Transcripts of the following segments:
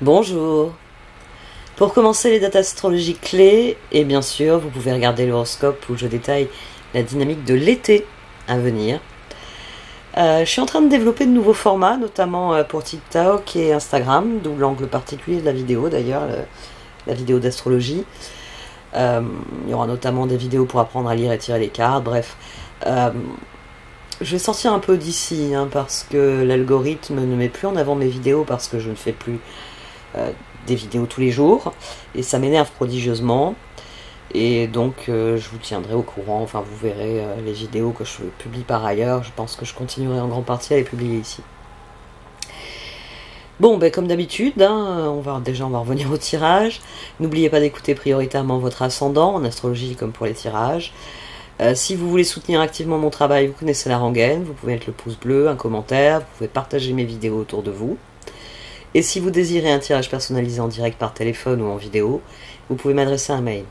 Bonjour. Pour commencer les dates astrologiques clés, et bien sûr, vous pouvez regarder l'horoscope où je détaille la dynamique de l'été à venir. Je suis en train de développer de nouveaux formats, notamment pour TikTok et Instagram, d'où l'angle particulier de la vidéo d'ailleurs, la vidéo d'astrologie. Il y aura notamment des vidéos pour apprendre à lire et tirer les cartes, bref. Je vais sortir un peu d'ici, parce que l'algorithme ne met plus en avant mes vidéos parce que je ne fais plus des vidéos tous les jours et ça m'énerve prodigieusement, et donc je vous tiendrai au courant, enfin vous verrez les vidéos que je publie par ailleurs. Je pense que je continuerai en grande partie à les publier ici. Bon, ben comme d'habitude, on va revenir au tirage. N'oubliez pas d'écouter prioritairement votre ascendant en astrologie comme pour les tirages. Si vous voulez soutenir activement mon travail, vous connaissez la rengaine, vous pouvez mettre le pouce bleu, un commentaire, vous pouvez partager mes vidéos autour de vous. Et si vous désirez un tirage personnalisé en direct par téléphone ou en vidéo, vous pouvez m'adresser un mail.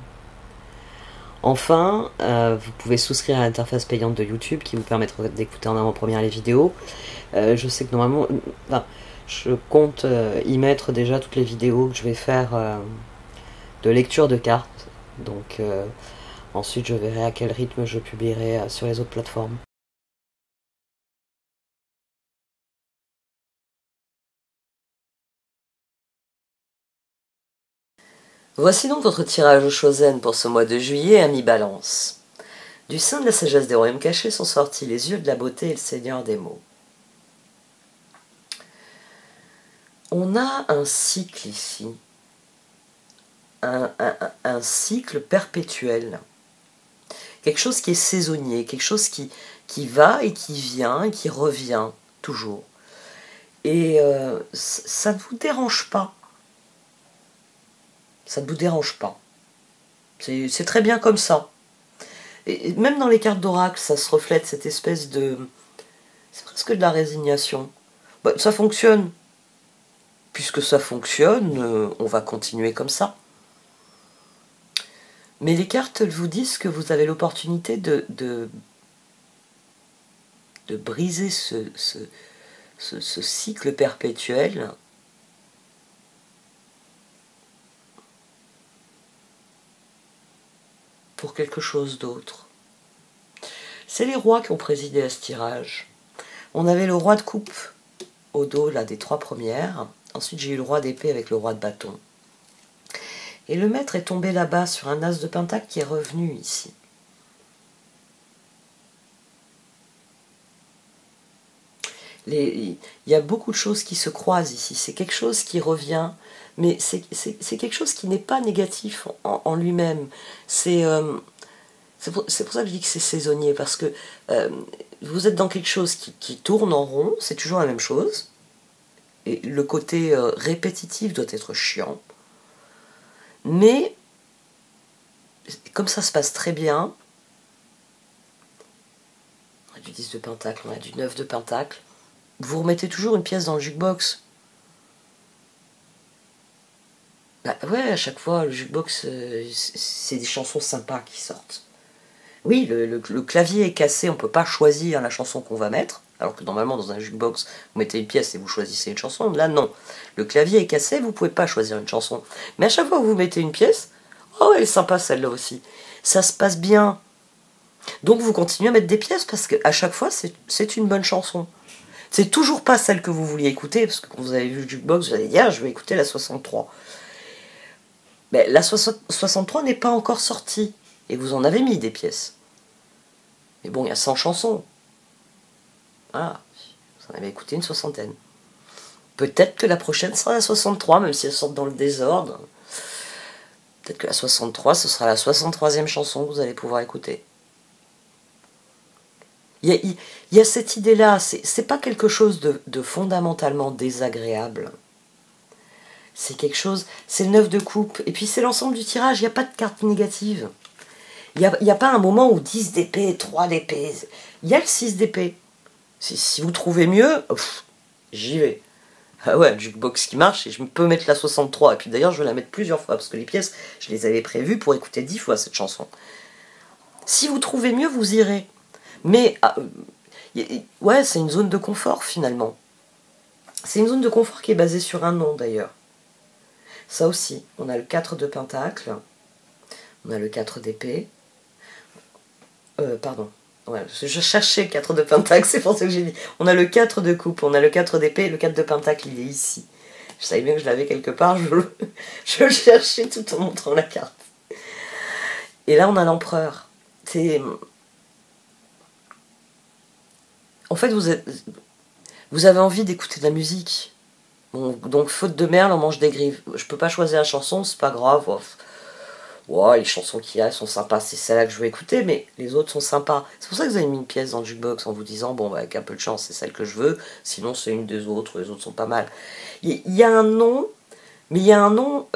Enfin, vous pouvez souscrire à l'interface payante de YouTube qui vous permettra d'écouter en avant-première les vidéos. Je sais que normalement, je compte y mettre déjà toutes les vidéos que je vais faire de lecture de cartes. Donc ensuite, je verrai à quel rythme je publierai sur les autres plateformes. Voici donc votre tirage au Chosen pour ce mois de juillet à mi-balance. Du sein de la sagesse des royaumes cachés sont sortis les yeux de la beauté et le seigneur des mots. On a un cycle ici, un cycle perpétuel, quelque chose qui est saisonnier, quelque chose qui va et qui vient et qui revient toujours. Et ça ne vous dérange pas. Ça ne vous dérange pas. C'est très bien comme ça. Et même dans les cartes d'oracle, ça se reflète cette espèce de... C'est presque de la résignation. Bah, ça fonctionne. Puisque ça fonctionne, on va continuer comme ça. Mais les cartes vous disent que vous avez l'opportunité de briser ce cycle perpétuel pour quelque chose d'autre. C'est les rois qui ont présidé à ce tirage. On avait le roi de coupe au dos là, des trois premières. Ensuite, j'ai eu le roi d'épée avec le roi de bâton. Et le maître est tombé là-bas sur un as de pentacle qui est revenu ici. Il y a beaucoup de choses qui se croisent ici. C'est quelque chose qui revient, mais c'est quelque chose qui n'est pas négatif en lui-même. C'est pour ça que je dis que c'est saisonnier, parce que vous êtes dans quelque chose qui tourne en rond, c'est toujours la même chose. Et le côté répétitif doit être chiant. Mais, comme ça se passe très bien, on a du 10 de pentacle, on a du 9 de pentacle, vous remettez toujours une pièce dans le jukebox. Bah ouais, à chaque fois, le jukebox, c'est des chansons sympas qui sortent. Oui, le clavier est cassé, on ne peut pas choisir la chanson qu'on va mettre, alors que normalement dans un jukebox, vous mettez une pièce et vous choisissez une chanson. Là, non. Le clavier est cassé, vous ne pouvez pas choisir une chanson. Mais à chaque fois que vous mettez une pièce, oh, elle est sympa celle-là aussi. Ça se passe bien. Donc vous continuez à mettre des pièces parce qu'à chaque fois, c'est une bonne chanson. C'est toujours pas celle que vous vouliez écouter, parce que quand vous avez vu le jukebox, vous allez dire, ah, je vais écouter la 63. Mais la 63 n'est pas encore sortie, et vous en avez mis des pièces. Mais bon, il y a 100 chansons. Ah, vous en avez écouté une soixantaine. Peut-être que la prochaine sera la 63, même si elle sort dans le désordre. Peut-être que la 63, ce sera la 63e chanson que vous allez pouvoir écouter. Il y a cette idée-là, c'est pas quelque chose de fondamentalement désagréable. C'est quelque chose, c'est le 9 de coupe, et puis c'est l'ensemble du tirage, il n'y a pas de carte négative. Il n'y a pas un moment où 10 d'épée, 3 d'épée. Il y a le 6 d'épée. Si vous trouvez mieux, j'y vais. Ah ouais, un jukebox qui marche, et je peux mettre la 63. Et puis d'ailleurs, je vais la mettre plusieurs fois, parce que les pièces, je les avais prévues pour écouter 10 fois cette chanson. Si vous trouvez mieux, vous irez. Mais, ouais, c'est une zone de confort, finalement. C'est une zone de confort qui est basée sur un nom, d'ailleurs. Ça aussi, on a le 4 de pentacle, on a le 4 d'épée, pardon, ouais, je cherchais le 4 de pentacle, c'est pour ça que j'ai dit. On a le 4 de coupe, on a le 4 d'épée, le 4 de pentacle, il est ici. Je savais bien que je l'avais quelque part, je le cherchais tout en montrant la carte. Et là, on a l'empereur. En fait, vous avez envie d'écouter de la musique. Bon, donc, faute de merle, on mange des grives. Je peux pas choisir la chanson, c'est pas grave. Ouais, les chansons qu'il y a sont sympas, c'est celle-là que je veux écouter, mais les autres sont sympas. C'est pour ça que vous avez mis une pièce dans le jukebox en vous disant, bon, bah, avec un peu de chance, c'est celle que je veux, sinon c'est une des autres, les autres sont pas mal. Il y a un nom, mais il y a un nom,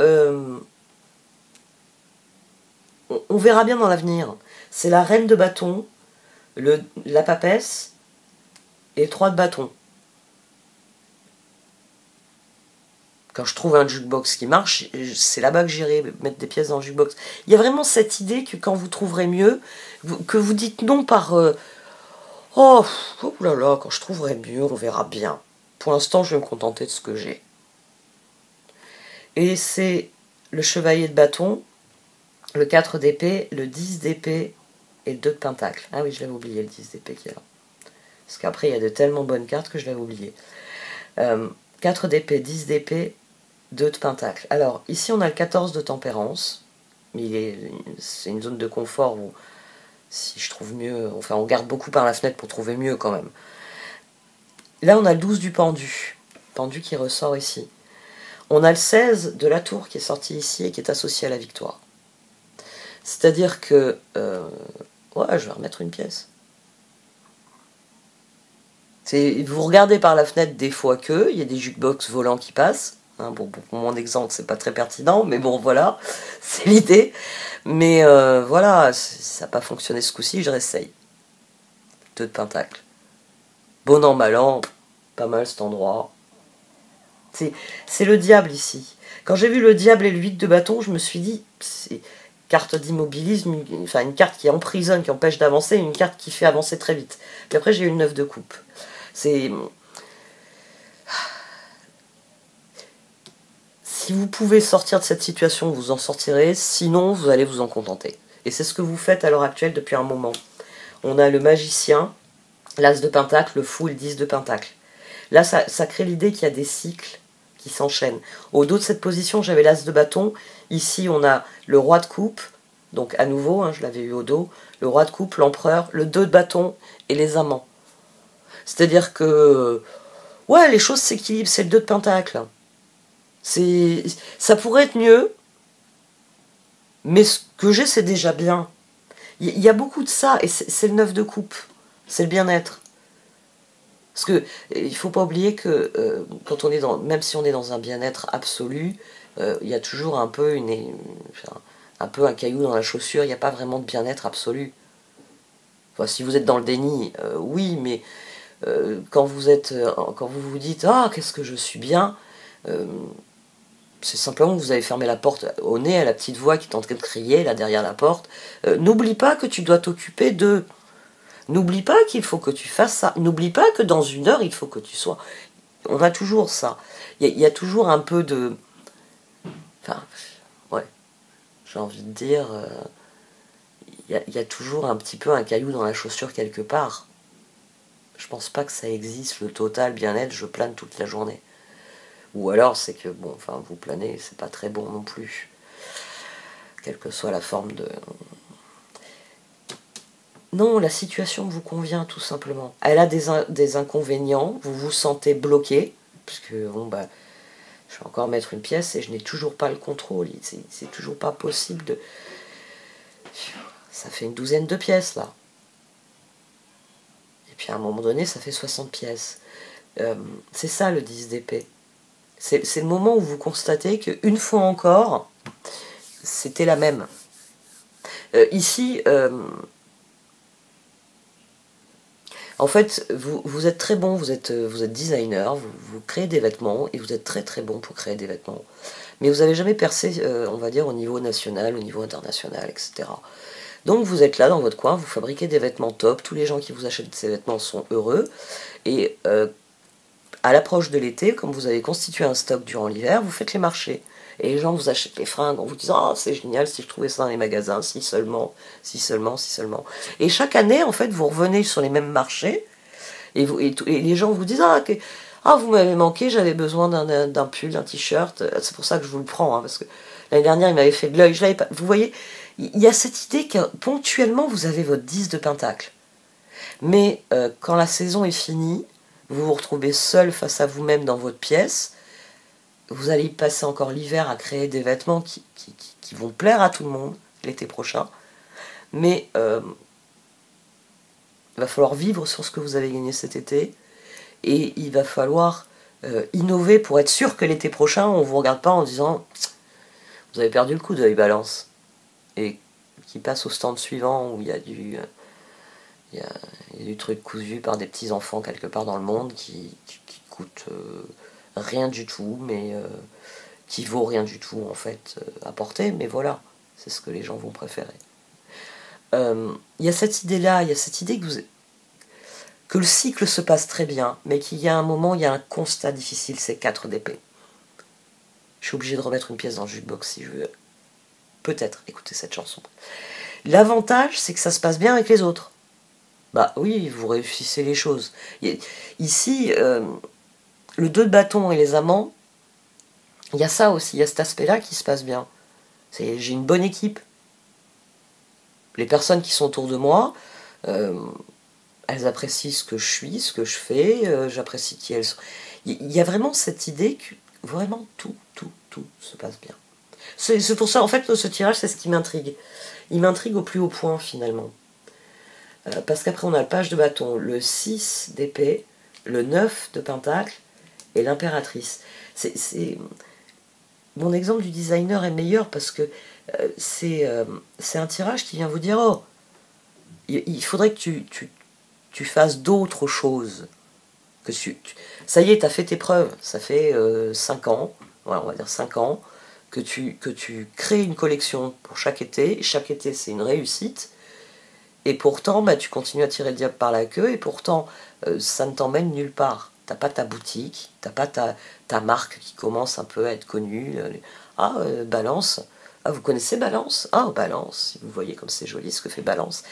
on verra bien dans l'avenir. C'est la reine de bâton, la papesse et le 3 de bâton. Quand je trouve un jukebox qui marche, c'est là-bas que j'irai mettre des pièces dans le jukebox. Il y a vraiment cette idée que quand vous trouverez mieux, que vous dites non par oh là là, quand je trouverai mieux, on verra bien. Pour l'instant, je vais me contenter de ce que j'ai. Et c'est le chevalier de bâton, le 4 d'épée, le 10 d'épée et le 2 de pentacle. Ah oui, je l'avais oublié, le 10 d'épée qui est là. Parce qu'après, il y a de tellement bonnes cartes que je l'avais oublié. 4 d'épée, 10 d'épée, 2 de pentacle. Alors, ici, on a le 14 de tempérance. C'est une zone de confort où, si je trouve mieux, enfin, on garde beaucoup par la fenêtre pour trouver mieux quand même. Là, on a le 12 du pendu. Pendu qui ressort ici. On a le 16 de la tour qui est sorti ici et qui est associé à la victoire. C'est-à-dire que... ouais, je vais remettre une pièce. Vous regardez par la fenêtre des fois que, il y a des jukebox volants qui passent. Hein, bon, pour mon exemple, c'est pas très pertinent, mais bon, voilà, c'est l'idée. Mais voilà, ça n'a pas fonctionné ce coup-ci, je réessaye. 2 de pentacle. Bon an, mal an, pas mal cet endroit. C'est le diable ici. Quand j'ai vu le diable et le 8 de bâton, je me suis dit, c'est carte d'immobilisme, enfin une carte qui emprisonne, qui empêche d'avancer, une carte qui fait avancer très vite. Puis après, j'ai eu une 9 de coupe. Si vous pouvez sortir de cette situation, vous en sortirez, sinon vous allez vous en contenter. Et c'est ce que vous faites à l'heure actuelle depuis un moment. On a le magicien, l'as de pentacle, le fou et le 10 de pentacle. Là, ça crée l'idée qu'il y a des cycles qui s'enchaînent. Au dos de cette position, j'avais l'as de bâton. Ici, on a le roi de coupe, donc à nouveau, hein, je l'avais eu au dos, le roi de coupe, l'empereur, le 2 de bâton et les amants. C'est-à-dire que, ouais, les choses s'équilibrent, c'est le 2 de pentacle. Ça pourrait être mieux, mais ce que j'ai, c'est déjà bien. Il y a beaucoup de ça, et c'est le 9 de coupe. C'est le bien-être. Parce que il faut pas oublier que quand on est même si on est dans un bien-être absolu, il y a toujours un peu un caillou dans la chaussure. Il n'y a pas vraiment de bien-être absolu. Enfin, si vous êtes dans le déni, oui, mais quand vous vous dites ah qu'est-ce que je suis bien, c'est simplement que vous avez fermé la porte au nez à la petite voix qui est en train de crier là derrière la porte. N'oublie pas que tu dois t'occuper de. N'oublie pas qu'il faut que tu fasses ça. N'oublie pas que dans 1 heure, il faut que tu sois... On a toujours ça. Il y a toujours un peu de... Enfin, ouais. J'ai envie de dire... il y a toujours un petit peu un caillou dans la chaussure quelque part. Je pense pas que ça existe, le total bien-être, je plane toute la journée. Ou alors, c'est que, bon, enfin, vous planez, c'est pas très bon non plus. Quelle que soit la forme de... Non, la situation vous convient tout simplement. Elle a des inconvénients, vous vous sentez bloqué, puisque bon bah, je vais encore mettre une pièce et je n'ai toujours pas le contrôle, c'est toujours pas possible de... Ça fait une 12aine de pièces là. Et puis à un moment donné, ça fait 60 pièces. C'est ça le 10 d'épée. C'est le moment où vous constatez qu'une fois encore, c'était la même. Ici... en fait, vous êtes très bon, vous êtes designer, vous créez des vêtements, et vous êtes très très bon pour créer des vêtements. Mais vous n'avez jamais percé, on va dire, au niveau national, au niveau international, etc. Donc vous êtes là dans votre coin, vous fabriquez des vêtements top, tous les gens qui vous achètent ces vêtements sont heureux, et à l'approche de l'été, comme vous avez constitué un stock durant l'hiver, vous faites les marchés. Et les gens vous achètent les fringues en vous disant « Ah, c'est génial si je trouvais ça dans les magasins, si seulement, si seulement, si seulement. » Et chaque année, en fait, vous revenez sur les mêmes marchés et les gens vous disent « Ah, vous m'avez manqué, j'avais besoin d'un pull, d'un t-shirt. » C'est pour ça que je vous le prends, hein, parce que l'année dernière, il m'avait fait de l'œil. Je l'avais pas. Vous voyez, il y a cette idée que ponctuellement, vous avez votre 10 de pentacle. Mais quand la saison est finie, vous vous retrouvez seul face à vous-même dans votre pièce. Vous allez passer encore l'hiver à créer des vêtements qui vont plaire à tout le monde l'été prochain. Mais il va falloir vivre sur ce que vous avez gagné cet été. Et il va falloir innover pour être sûr que l'été prochain, on ne vous regarde pas en disant « Vous avez perdu le coup d'œil, Balance ». Et qui passe au stand suivant où il y a du truc cousu par des petits-enfants quelque part dans le monde qui coûte rien du tout, mais qui vaut rien du tout en fait à porter. Mais voilà, c'est ce que les gens vont préférer. Il y a cette idée-là, il y a cette idée que le cycle se passe très bien, mais qu'il y a un moment, il y a un constat difficile, c'est 4 d'épée. Je suis obligé de remettre une pièce dans le jukebox si je veux peut-être écouter cette chanson. L'avantage, c'est que ça se passe bien avec les autres. Bah oui, vous réussissez les choses. Ici, le 2 de bâton et les amants, il y a ça aussi, il y a cet aspect-là qui se passe bien. J'ai une bonne équipe. Les personnes qui sont autour de moi, elles apprécient ce que je suis, ce que je fais, j'apprécie qui elles sont. Il y a vraiment cette idée que vraiment tout se passe bien. C'est pour ça, en fait, ce tirage, c'est ce qui m'intrigue. Il m'intrigue au plus haut point, finalement. Parce qu'après, on a le page de bâton, le 6 d'épée, le 9 de pentacle et l'impératrice. Mon exemple du designer est meilleur parce que c'est un tirage qui vient vous dire « Oh, il faudrait que tu fasses d'autres choses. » Ça y est, tu as fait tes preuves. Ça fait 5 ans, voilà, on va dire 5 ans, que tu crées une collection pour chaque été. Chaque été, c'est une réussite. Et pourtant, bah, tu continues à tirer le diable par la queue. Et pourtant, ça ne t'emmène nulle part. T'as pas ta boutique, t'as pas ta marque qui commence un peu à être connue. Balance. Ah, vous connaissez Balance? Ah, Balance. Si vous voyez comme c'est joli ce que fait Balance.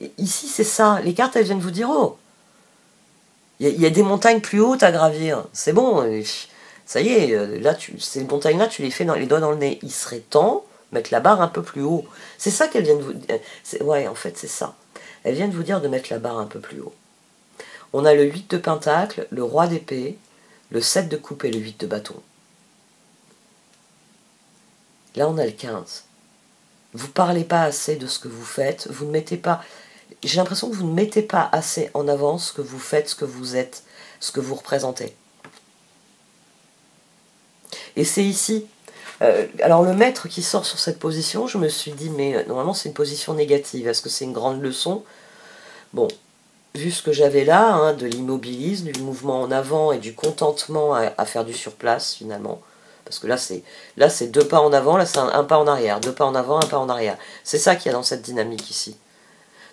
Et ici, c'est ça. Les cartes, elles viennent vous dire, oh, il y a des montagnes plus hautes à gravir. C'est bon. Ça y est, là, ces montagnes-là, tu les fais les doigts dans le nez. Il serait temps de mettre la barre un peu plus haut. C'est ça qu'elle vient de vous dire. Ouais, en fait, c'est ça. Elle vient de vous dire de mettre la barre un peu plus haut. On a le 8 de pentacle, le roi d'épée, le 7 de coupe et le 8 de bâton. Là, on a le 15. Vous ne parlez pas assez de ce que vous faites. Vous ne mettez pas... J'ai l'impression que vous ne mettez pas assez en avant ce que vous faites, ce que vous êtes, ce que vous représentez. Et c'est ici. Alors le maître qui sort sur cette position, je me suis dit, mais normalement c'est une position négative. Est-ce que c'est une grande leçon? Bon, vu ce que j'avais là, hein, de l'immobilisme, du mouvement en avant et du contentement à faire du surplace finalement. Parce que là c'est 2 pas en avant, là c'est un pas en arrière. 2 pas en avant, un pas en arrière. C'est ça qu'il y a dans cette dynamique ici.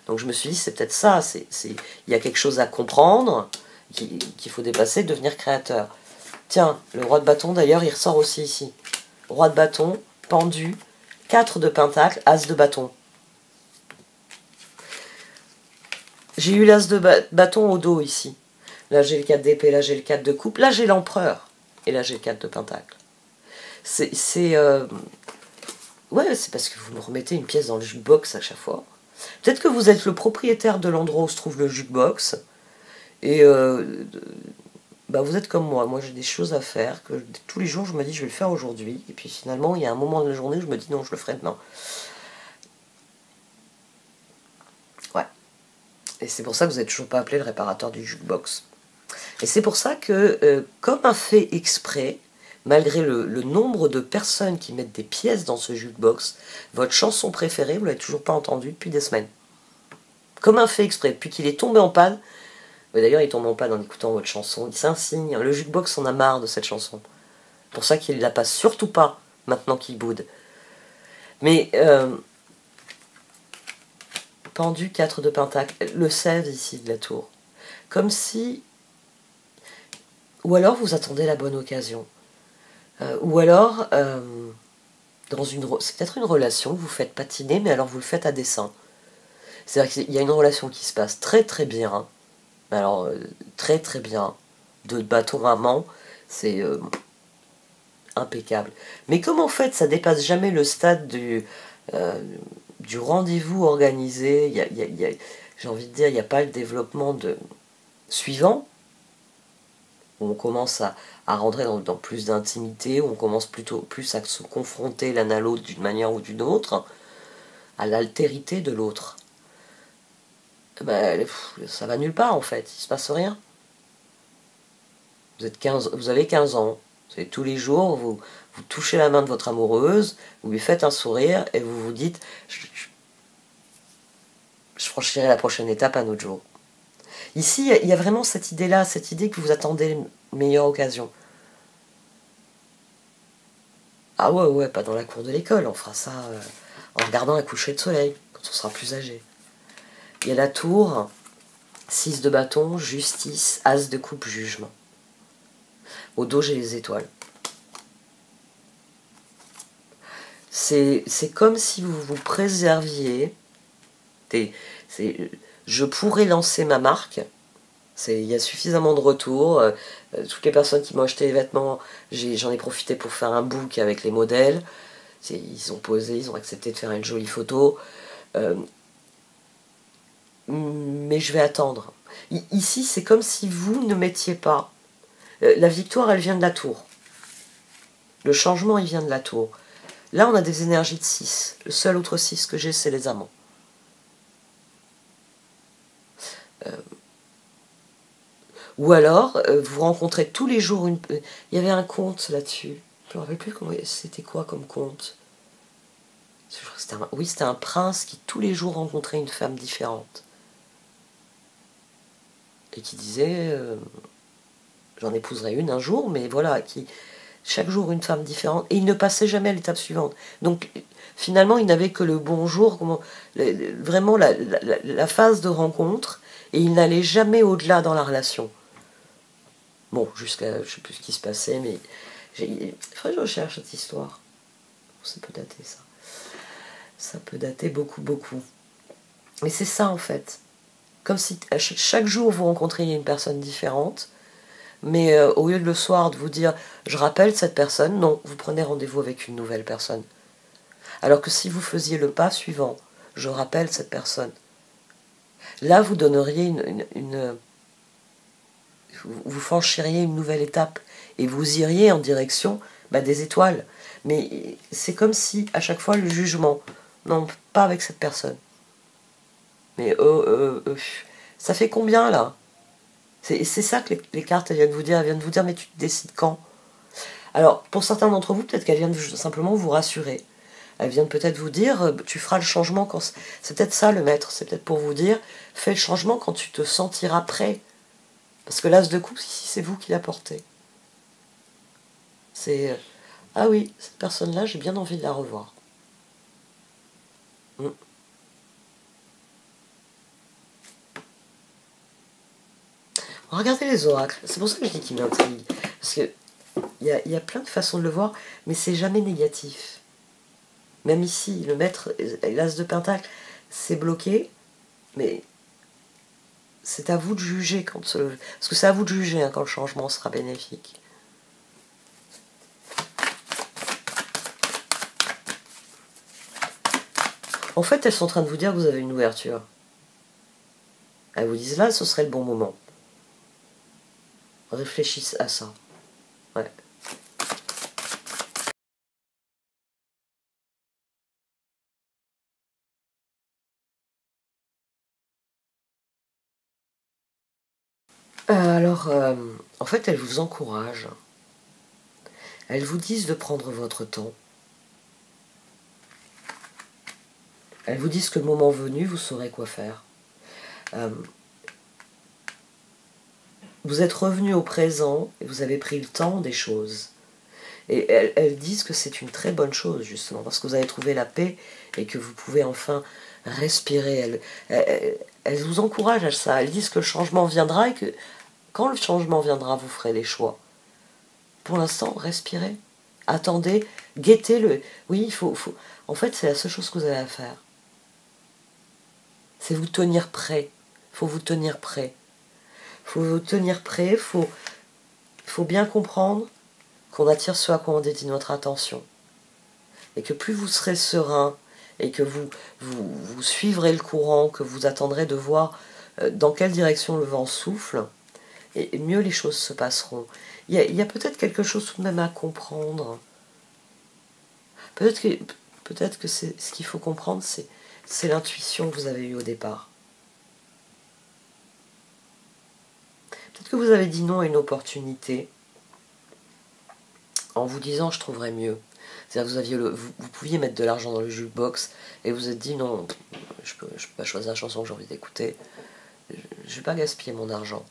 Donc je me suis dit, c'est peut-être ça. Il y a quelque chose à comprendre, qu'il faut dépasser, devenir créateur. Tiens, le roi de bâton d'ailleurs, il ressort aussi ici. Roi de bâton, pendu, 4 de pentacle, as de bâton. J'ai eu l'as de bâton au dos ici. Là j'ai le 4 d'épée, là j'ai le 4 de coupe, là j'ai l'empereur. Et là j'ai le 4 de pentacle. Ouais, c'est parce que vous me remettez une pièce dans le jukebox à chaque fois. Peut-être que vous êtes le propriétaire de l'endroit où se trouve le jukebox. Et bah vous êtes comme moi. Moi j'ai des choses à faire. Que tous les jours je me dis je vais le faire aujourd'hui. Et puis finalement il y a un moment de la journée où je me dis non, je le ferai demain. Ouais. Et c'est pour ça que vous n'êtes toujours pas appelé le réparateur du jukebox. Et c'est pour ça que, comme un fait exprès, malgré le nombre de personnes qui mettent des pièces dans ce jukebox, votre chanson préférée, vous ne l'avez toujours pas entendue depuis des semaines. Comme un fait exprès, depuis qu'il est tombé en panne. D'ailleurs, il tombe en panne en écoutant votre chanson. C'est un signe. Le jukebox en a marre de cette chanson. C'est pour ça qu'il ne la passe surtout pas maintenant qu'il boude. Mais, pendu 4 de pentacle, le 16 ici de la tour. Comme si... Ou alors vous attendez la bonne occasion. Ou alors, c'est peut-être une relation que vous faites patiner, mais alors vous le faites à dessein. C'est-à-dire qu'il y a une relation qui se passe très très bien, alors très très bien, de bâton à main, c'est impeccable. Mais comme en fait ça dépasse jamais le stade du rendez-vous organisé, j'ai envie de dire, il n'y a pas le développement suivant, où on commence à rentrer dans plus d'intimité, où on commence plus à se confronter l'un à l'autre d'une manière ou d'une autre, à l'altérité de l'autre. Ben, ça va nulle part en fait, il se passe rien. Vous avez 15 ans, tous les jours, vous touchez la main de votre amoureuse, vous lui faites un sourire et vous vous dites je franchirai la prochaine étape un autre jour. Ici, il y a vraiment cette idée-là, cette idée que vous attendez une meilleure occasion. Ah ouais, ouais, pas dans la cour de l'école, on fera ça en regardant un coucher de soleil, quand on sera plus âgé. Il y a la tour, 6 de bâton, justice, as de coupe, jugement. Au dos, j'ai les étoiles. C'est comme si vous vous préserviez. Je pourrais lancer ma marque. Il y a suffisamment de retours. Toutes les personnes qui m'ont acheté les vêtements, j'en ai profité pour faire un book avec les modèles. Ils ont posé, ils ont accepté de faire une jolie photo. Mais je vais attendre. Ici, c'est comme si vous ne mettiez pas. La victoire, elle vient de la tour. Le changement, il vient de la tour. Là, on a des énergies de 6. Le seul autre 6 que j'ai, c'est les amants. Ou alors, vous rencontrez tous les jours une... Il y avait un conte là-dessus. Je ne me rappelle plus c'était quoi comme conte. Oui, c'était un prince qui tous les jours rencontrait une femme différente. Et qui disait, j'en épouserai une un jour, mais voilà, chaque jour une femme différente. Et il ne passait jamais à l'étape suivante. Donc, finalement, il n'avait que le bonjour, vraiment la phase de rencontre, et il n'allait jamais au-delà dans la relation. Bon, jusqu'à, je sais plus ce qui se passait, mais il faudrait que je recherche cette histoire. Ça peut dater, ça. Ça peut dater beaucoup, beaucoup. Mais c'est ça, en fait. Comme si chaque jour, vous rencontriez une personne différente, mais au lieu de le soir de vous dire « je rappelle cette personne », non, vous prenez rendez-vous avec une nouvelle personne. Alors que si vous faisiez le pas suivant « je rappelle cette personne », là, vous donneriez vous franchiriez une nouvelle étape et vous iriez en direction des étoiles. Mais c'est comme si, à chaque fois, le jugement, non, pas avec cette personne. Mais ça fait combien, là? C'est ça que les cartes elles viennent vous dire. Elles viennent vous dire, mais tu te décides quand? Alors, pour certains d'entre vous, peut-être qu'elles viennent simplement vous rassurer. Elles viennent peut-être vous dire, tu feras le changement quand... C'est peut-être ça, le maître. C'est peut-être pour vous dire, fais le changement quand tu te sentiras prêt. Parce que l'as de coupe, ici, c'est vous qui l'apportez. C'est... ah oui, cette personne-là, j'ai bien envie de la revoir. Regardez les oracles. C'est pour ça que je dis qu'ils m'intriguent. Parce que il y a plein de façons de le voir, mais c'est jamais négatif. Même ici, le maître, l'as de pentacle, c'est bloqué, mais c'est à vous de juger parce que c'est à vous de juger quand le changement sera bénéfique. En fait, elles sont en train de vous dire que vous avez une ouverture. Elles vous disent là, ce serait le bon moment. Réfléchissez à ça. Ouais. En fait, elles vous encouragent. Elles vous disent de prendre votre temps. Elles vous disent que le moment venu, vous saurez quoi faire. Vous êtes revenu au présent et vous avez pris le temps des choses. Et elles disent que c'est une très bonne chose, justement, parce que vous avez trouvé la paix et que vous pouvez enfin respirer. Elles vous encouragent à ça. Elles disent que le changement viendra et que quand le changement viendra, vous ferez les choix. Pour l'instant, respirez. Attendez, guettez le... Oui, en fait, c'est la seule chose que vous avez à faire. C'est vous tenir prêt. Il faut vous tenir prêt. Il faut vous tenir prêt, il faut bien comprendre qu'on attire ce à quoi on dédie notre attention. Et que plus vous serez serein, et que vous suivrez le courant, que vous attendrez de voir dans quelle direction le vent souffle, et mieux les choses se passeront. Il y a peut-être quelque chose tout de même à comprendre. Peut-être que ce qu'il faut comprendre, c'est l'intuition que vous avez eue au départ. Peut-être que vous avez dit non à une opportunité en vous disant je trouverais mieux. C'est-à-dire que vous pouviez mettre de l'argent dans le jukebox et vous êtes dit non, je peux pas choisir la chanson que j'ai envie d'écouter. Je vais pas gaspiller mon argent.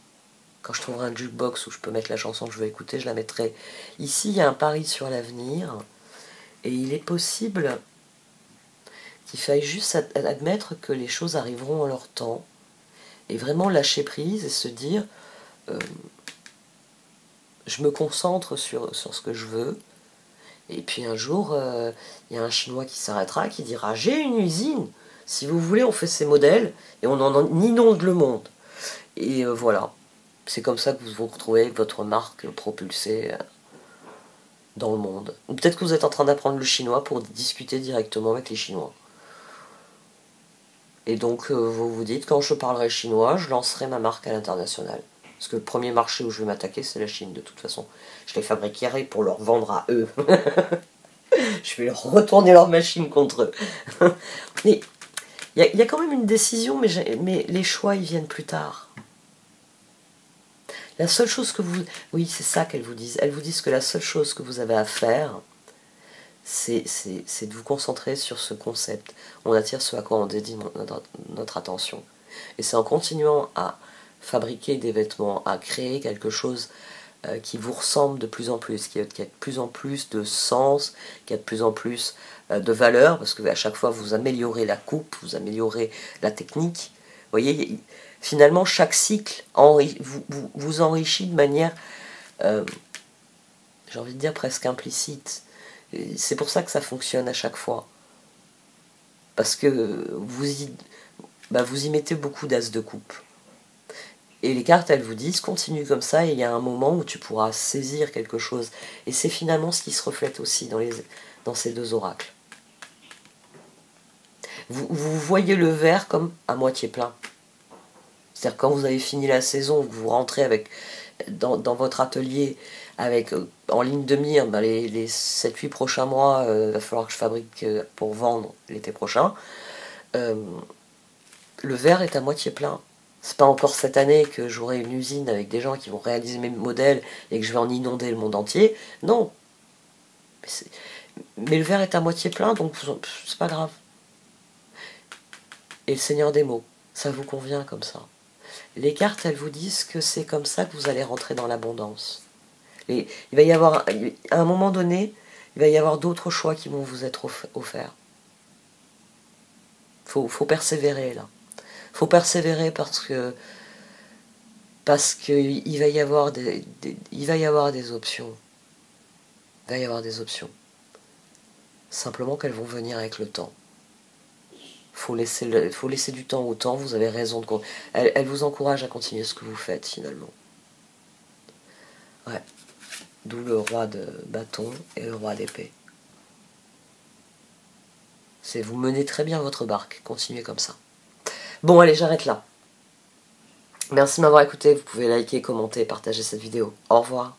Quand je trouverai un jukebox où je peux mettre la chanson que je veux écouter, je la mettrai. Ici, il y a un pari sur l'avenir et il est possible qu'il faille juste admettre que les choses arriveront en leur temps et vraiment lâcher prise et se dire je me concentre sur ce que je veux. Et puis un jour, il y a un Chinois qui s'arrêtera, qui dira « J'ai une usine, si vous voulez, on fait ces modèles et on en inonde le monde. » Et voilà, c'est comme ça que vous vous retrouvez avec votre marque propulsée dans le monde. Ou peut-être que vous êtes en train d'apprendre le chinois pour discuter directement avec les Chinois. Et donc vous vous dites « Quand je parlerai chinois, je lancerai ma marque à l'international. » Parce que le premier marché où je vais m'attaquer, c'est la Chine, de toute façon. Je les fabriquerai pour leur vendre à eux. Je vais leur retourner leur machine contre eux. Mais il y a quand même une décision, mais les choix, ils viennent plus tard. La seule chose que vous... Oui, c'est ça qu'elles vous disent. Elles vous disent que la seule chose que vous avez à faire, c'est de vous concentrer sur ce concept. On attire ce à quoi on dédie notre attention. Et c'est en continuant à fabriquer des vêtements, à créer quelque chose qui vous ressemble de plus en plus, qui a de plus en plus de sens, qui a de plus en plus de valeur, parce que à chaque fois vous améliorez la coupe, vous améliorez la technique. Vous voyez, finalement chaque cycle vous enrichit de manière, j'ai envie de dire presque implicite. C'est pour ça que ça fonctionne à chaque fois. Parce que vous y mettez beaucoup d'as de coupe. Et les cartes, elles vous disent, continue comme ça, et il y a un moment où tu pourras saisir quelque chose. Et c'est finalement ce qui se reflète aussi dans ces deux oracles. Vous voyez le verre comme à moitié plein. C'est-à-dire quand vous avez fini la saison, que vous rentrez dans votre atelier avec en ligne de mire, les 7-8 prochains mois, il va falloir que je fabrique pour vendre l'été prochain. Le verre est à moitié plein. C'est pas encore cette année que j'aurai une usine avec des gens qui vont réaliser mes modèles et que je vais en inonder le monde entier. Non. Mais le verre est à moitié plein, donc c'est pas grave. Et le Seigneur des mots, ça vous convient comme ça. Les cartes, elles vous disent que c'est comme ça que vous allez rentrer dans l'abondance. Et il va y avoir, à un moment donné, il va y avoir d'autres choix qui vont vous être offerts. Faut persévérer là. Faut persévérer parce que il va y avoir des options. Il va y avoir des options. Simplement qu'elles vont venir avec le temps. Faut laisser du temps au temps. Vous avez raison elle vous encourage à continuer ce que vous faites finalement. Ouais. D'où le roi de bâton et le roi d'épée. Vous menez très bien votre barque. Continuez comme ça. Bon, allez, j'arrête là. Merci de m'avoir écouté. Vous pouvez liker, commenter, partager cette vidéo. Au revoir.